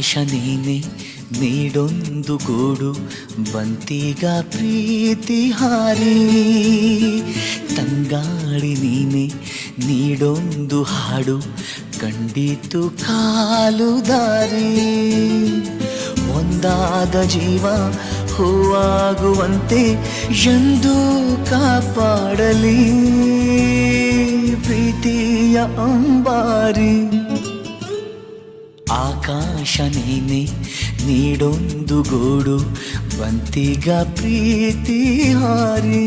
ಆಕಾಶ ನೀನೆ ನೀಡೊಂದು ಗೂಡು ಬಂತೀಗ ಪ್ರೀತಿ ಹಾರಿ ತಂಗಾಳಿ ನೀನೆ ನೀಡೊಂದು ಹಾಡು ಕಂಡಿತು ಕಾಲು ದಾರಿ ಒಂದಾದ ಜೀವ ಹೂವಾಗುವಂತೆ ಎಂದು ಕಾಪಾಡಲಿ ಪ್ರೀತಿಯ ಅಂಬಾರಿ ಆಕಾಶ ನೀನೆ ನೀಡೊಂದು ಗೂಡು ಬಂತೀಗ ಪ್ರೀತಿ ಹಾರಿ